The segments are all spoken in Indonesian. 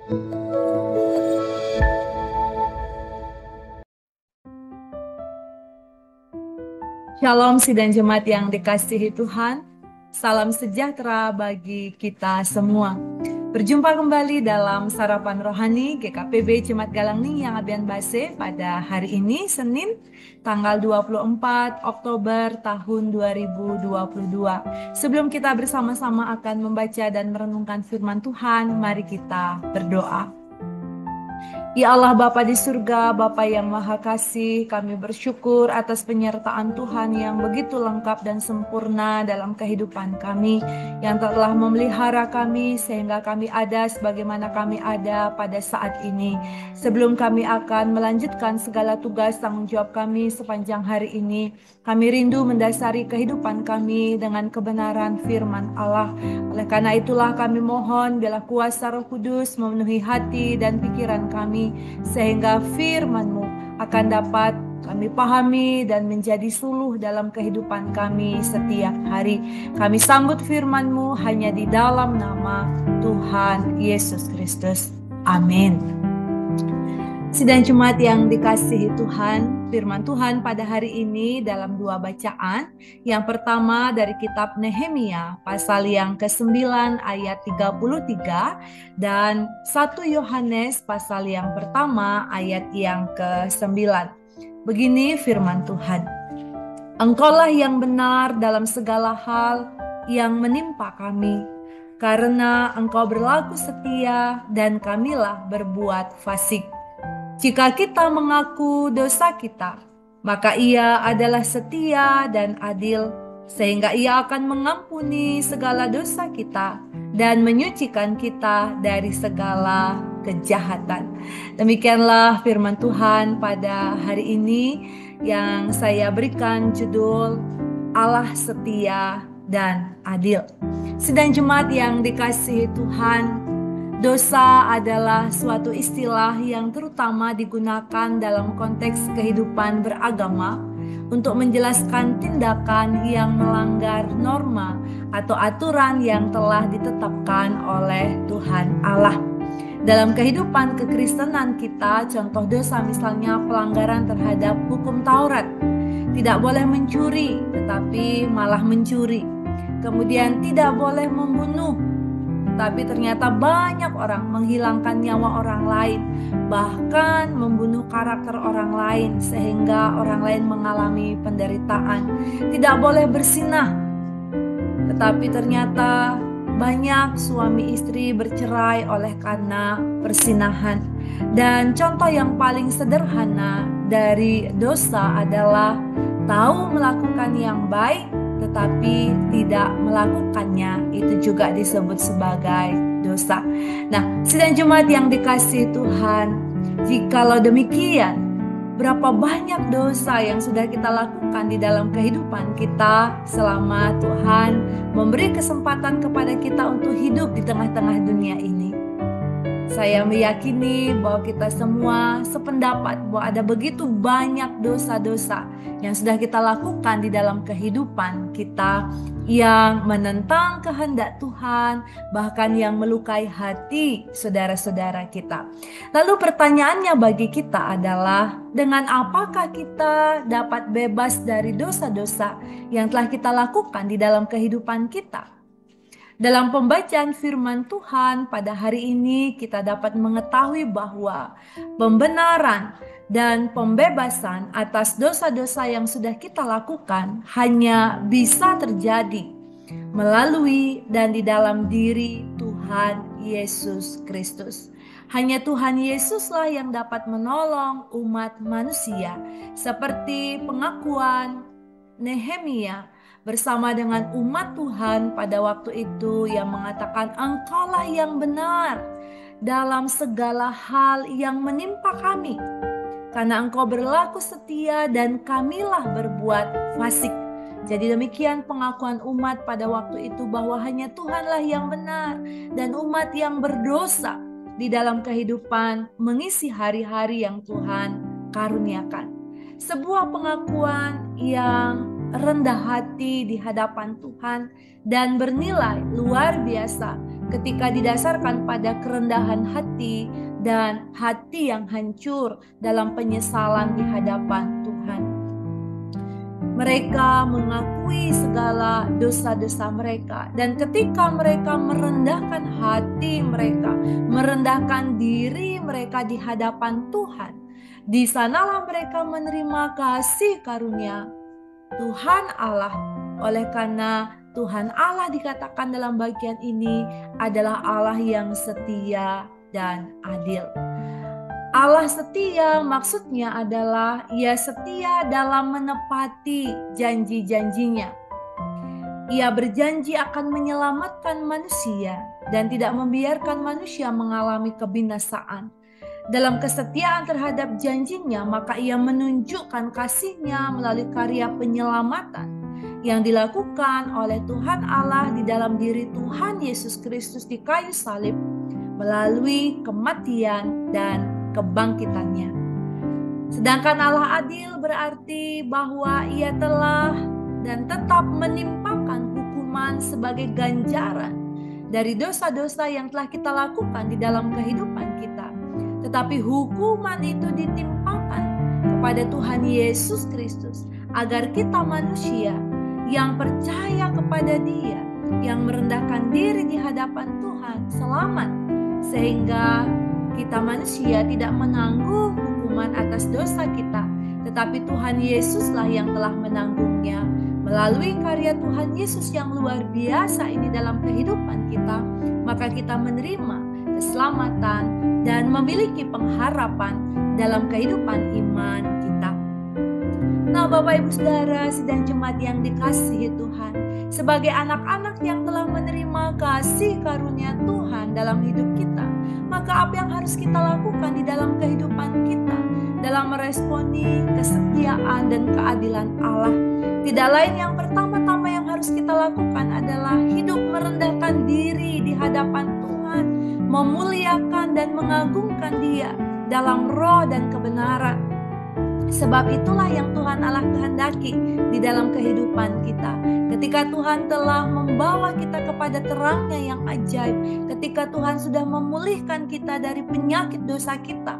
Shalom sidang jemaat yang dikasihi Tuhan, salam sejahtera bagi kita semua. Berjumpa kembali dalam Sarapan Rohani GKPB Jemaat Galangning yang Abian Base pada hari ini, Senin, tanggal 24 Oktober tahun 2022. Sebelum kita bersama-sama akan membaca dan merenungkan firman Tuhan, mari kita berdoa. Ya Allah Bapa di surga, Bapa yang Maha Kasih, kami bersyukur atas penyertaan Tuhan yang begitu lengkap dan sempurna dalam kehidupan kami, yang telah memelihara kami sehingga kami ada sebagaimana kami ada pada saat ini. Sebelum kami akan melanjutkan segala tugas tanggung jawab kami sepanjang hari ini, kami rindu mendasari kehidupan kami dengan kebenaran firman Allah. Oleh karena itulah kami mohon biarlah kuasa Roh Kudus memenuhi hati dan pikiran kami, sehingga firman-Mu akan dapat kami pahami dan menjadi suluh dalam kehidupan kami setiap hari. Kami sambut firman-Mu hanya di dalam nama Tuhan Yesus Kristus. Amin. Sidang jemaat yang dikasihi Tuhan, firman Tuhan pada hari ini dalam dua bacaan. Yang pertama dari kitab Nehemia pasal yang ke-9 ayat 33 dan 1 Yohanes pasal yang pertama ayat yang ke-9. Begini firman Tuhan. Engkaulah yang benar dalam segala hal yang menimpa kami, karena Engkau berlaku setia dan kamilah berbuat fasik. Jika kita mengaku dosa kita, maka Ia adalah setia dan adil, sehingga Ia akan mengampuni segala dosa kita dan menyucikan kita dari segala kejahatan. Demikianlah firman Tuhan pada hari ini yang saya berikan judul Allah Setia dan Adil. Sidang jemaat yang dikasihi Tuhan, dosa adalah suatu istilah yang terutama digunakan dalam konteks kehidupan beragama untuk menjelaskan tindakan yang melanggar norma atau aturan yang telah ditetapkan oleh Tuhan Allah. Dalam kehidupan kekristenan kita, contoh dosa misalnya pelanggaran terhadap hukum Taurat. Tidak boleh mencuri, tetapi malah mencuri. Kemudian tidak boleh membunuh, tapi ternyata banyak orang menghilangkan nyawa orang lain, bahkan membunuh karakter orang lain sehingga orang lain mengalami penderitaan. Tidak boleh berzinah, tetapi ternyata banyak suami istri bercerai oleh karena perzinahan. Dan contoh yang paling sederhana dari dosa adalah tahu melakukan yang baik tetapi tidak melakukannya, itu juga disebut sebagai dosa. Nah, sidang jemaat yang dikasihi Tuhan, jikalau demikian, berapa banyak dosa yang sudah kita lakukan di dalam kehidupan kita selama Tuhan memberi kesempatan kepada kita untuk hidup di tengah-tengah dunia ini. Saya meyakini bahwa kita semua sependapat bahwa ada begitu banyak dosa-dosa yang sudah kita lakukan di dalam kehidupan kita yang menentang kehendak Tuhan, bahkan yang melukai hati saudara-saudara kita. Lalu pertanyaannya bagi kita adalah, dengan apakah kita dapat bebas dari dosa-dosa yang telah kita lakukan di dalam kehidupan kita? Dalam pembacaan firman Tuhan pada hari ini kita dapat mengetahui bahwa pembenaran dan pembebasan atas dosa-dosa yang sudah kita lakukan hanya bisa terjadi melalui dan di dalam diri Tuhan Yesus Kristus. Hanya Tuhan Yesuslah yang dapat menolong umat manusia, seperti pengakuan Nehemia bersama dengan umat Tuhan pada waktu itu yang mengatakan, Engkaulah yang benar dalam segala hal yang menimpa kami, karena Engkau berlaku setia dan kamilah berbuat fasik. Jadi demikian pengakuan umat pada waktu itu bahwa hanya Tuhanlah yang benar dan umat yang berdosa di dalam kehidupan mengisi hari-hari yang Tuhan karuniakan. Sebuah pengakuan yang rendah hati di hadapan Tuhan dan bernilai luar biasa ketika didasarkan pada kerendahan hati dan hati yang hancur dalam penyesalan di hadapan Tuhan. Mereka mengakui segala dosa-dosa mereka, dan ketika mereka merendahkan hati mereka, merendahkan diri mereka di hadapan Tuhan, di sanalah mereka menerima kasih karunia Tuhan Allah. Oleh karena Tuhan Allah dikatakan dalam bagian ini adalah Allah yang setia dan adil. Allah setia maksudnya adalah Ia setia dalam menepati janji-janjinya. Ia berjanji akan menyelamatkan manusia dan tidak membiarkan manusia mengalami kebinasaan. Dalam kesetiaan terhadap janjinya, maka Ia menunjukkan kasih-Nya melalui karya penyelamatan yang dilakukan oleh Tuhan Allah di dalam diri Tuhan Yesus Kristus di kayu salib melalui kematian dan kebangkitannya. Sedangkan Allah adil berarti bahwa Ia telah dan tetap menimpakan hukuman sebagai ganjaran dari dosa-dosa yang telah kita lakukan di dalam kehidupan kita. Tetapi hukuman itu ditimpakan kepada Tuhan Yesus Kristus agar kita manusia yang percaya kepada Dia, yang merendahkan diri di hadapan Tuhan, selamat, sehingga kita manusia tidak menanggung hukuman atas dosa kita, tetapi Tuhan Yesuslah yang telah menanggungnya. Melalui karya Tuhan Yesus yang luar biasa ini dalam kehidupan kita, maka kita menerima keselamatan dan memiliki pengharapan dalam kehidupan iman kita. Nah, Bapak Ibu Saudara sidang jemaat yang dikasihi Tuhan, sebagai anak-anak yang telah menerima kasih karunia Tuhan dalam hidup kita, maka apa yang harus kita lakukan di dalam kehidupan kita dalam meresponi kesetiaan dan keadilan Allah? Tidak lain, yang pertama-tama yang harus kita lakukan adalah hidup merendahkan diri di hadapan Tuhan, memuliakan dan mengagungkan Dia dalam roh dan kebenaran. Sebab itulah yang Tuhan Allah kehendaki di dalam kehidupan kita. Ketika Tuhan telah membawa kita kepada terangnya yang ajaib, ketika Tuhan sudah memulihkan kita dari penyakit dosa kita,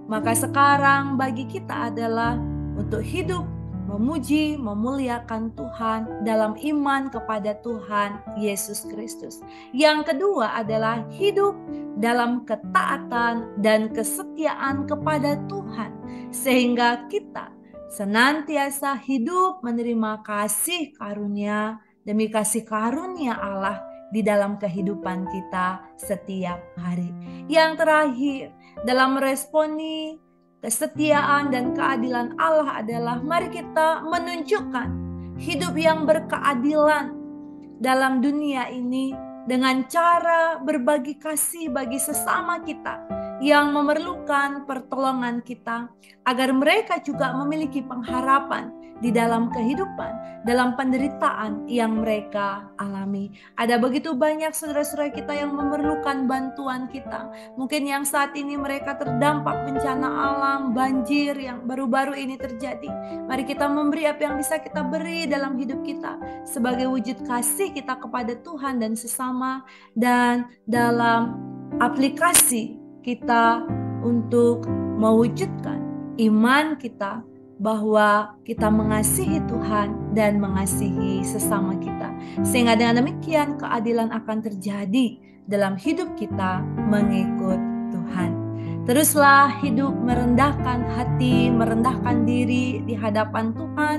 maka sekarang bagi kita adalah untuk hidup memuji, memuliakan Tuhan dalam iman kepada Tuhan Yesus Kristus. Yang kedua adalah hidup dalam ketaatan dan kesetiaan kepada Tuhan, sehingga kita senantiasa hidup menerima kasih karunia demi kasih karunia Allah di dalam kehidupan kita setiap hari. Yang terakhir, dalam meresponi kesetiaan dan keadilan Allah adalah mari kita menunjukkan hidup yang berkeadilan dalam dunia ini dengan cara berbagi kasih bagi sesama kita yang memerlukan pertolongan kita, agar mereka juga memiliki pengharapan di dalam kehidupan, dalam penderitaan yang mereka alami. Ada begitu banyak saudara-saudara kita yang memerlukan bantuan kita. Mungkin yang saat ini mereka terdampak bencana alam, banjir yang baru-baru ini terjadi. Mari kita memberi apa yang bisa kita beri dalam hidup kita sebagai wujud kasih kita kepada Tuhan dan sesama, dan dalam aplikasi kita untuk mewujudkan iman kita bahwa kita mengasihi Tuhan dan mengasihi sesama kita. Sehingga dengan demikian keadilan akan terjadi dalam hidup kita mengikut Tuhan. Teruslah hidup merendahkan hati, merendahkan diri di hadapan Tuhan.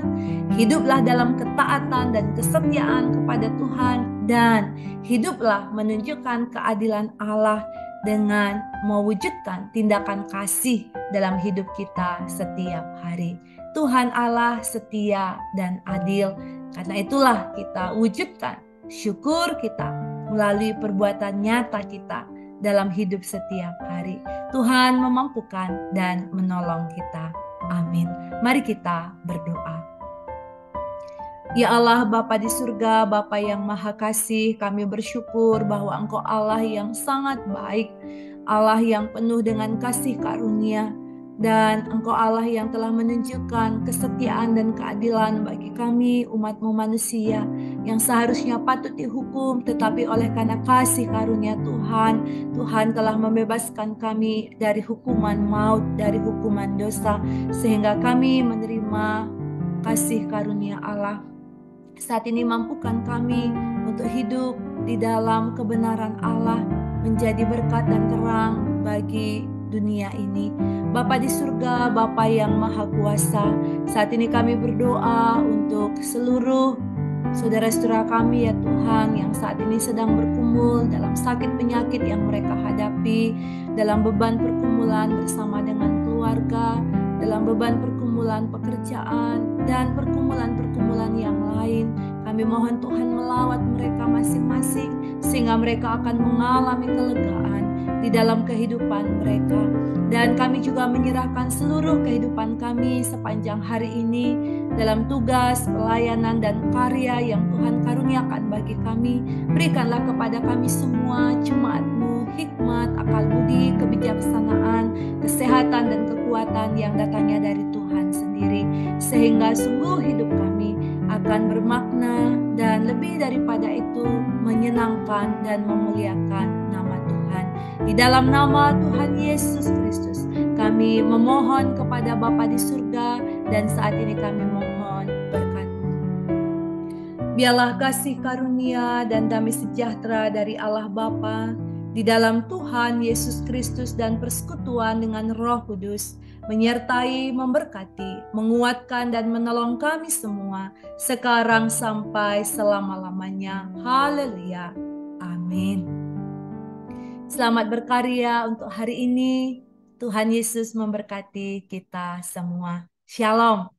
Hiduplah dalam ketaatan dan kesetiaan kepada Tuhan, dan hiduplah menunjukkan keadilan Allah dengan mewujudkan tindakan kasih dalam hidup kita setiap hari. Tuhan Allah setia dan adil. Karena itulah kita wujudkan syukur kita melalui perbuatan nyata kita dalam hidup setiap hari. Tuhan memampukan dan menolong kita. Amin. Mari kita berdoa. Ya Allah, Bapa di surga, Bapa yang maha kasih, kami bersyukur bahwa Engkau Allah yang sangat baik, Allah yang penuh dengan kasih karunia. Dan Engkau Allah yang telah menunjukkan kesetiaan dan keadilan bagi kami umat-Mu manusia yang seharusnya patut dihukum, tetapi oleh karena kasih karunia Tuhan, Tuhan telah membebaskan kami dari hukuman maut, dari hukuman dosa, sehingga kami menerima kasih karunia Allah. Saat ini mampukan kami untuk hidup di dalam kebenaran Allah, menjadi berkat dan terang bagi dunia ini. Bapa di surga, Bapa yang maha kuasa, saat ini kami berdoa untuk seluruh saudara-saudara kami ya Tuhan, yang saat ini sedang bergumul dalam sakit penyakit yang mereka hadapi, dalam beban pergumulan bersama dengan keluarga, dalam beban pergumulan pekerjaan, dan pergumulan-pergumulan yang lain. Kami mohon Tuhan melawat mereka masing-masing, sehingga mereka akan mengalami kelegaan di dalam kehidupan mereka. Dan kami juga menyerahkan seluruh kehidupan kami sepanjang hari ini dalam tugas, pelayanan, dan karya yang Tuhan karuniakan bagi kami. Berikanlah kepada kami semua jemaat-Mu hikmat, akal budi, kebijaksanaan, kesehatan, dan kekuatan yang datangnya dari Tuhan sendiri, sehingga sungguh hidup kami akan bermakna dan lebih daripada itu menyenangkan dan memuliakan nama Tuhan. Di dalam nama Tuhan Yesus Kristus kami memohon kepada Bapa di surga, dan saat ini kami mohon berkat-Mu. Biarlah kasih karunia dan damai sejahtera dari Allah Bapa, di dalam Tuhan Yesus Kristus, dan persekutuan dengan Roh Kudus menyertai, memberkati, menguatkan, dan menolong kami semua sekarang sampai selama-lamanya. Haleluya. Amin. Selamat berkarya untuk hari ini. Tuhan Yesus memberkati kita semua. Shalom.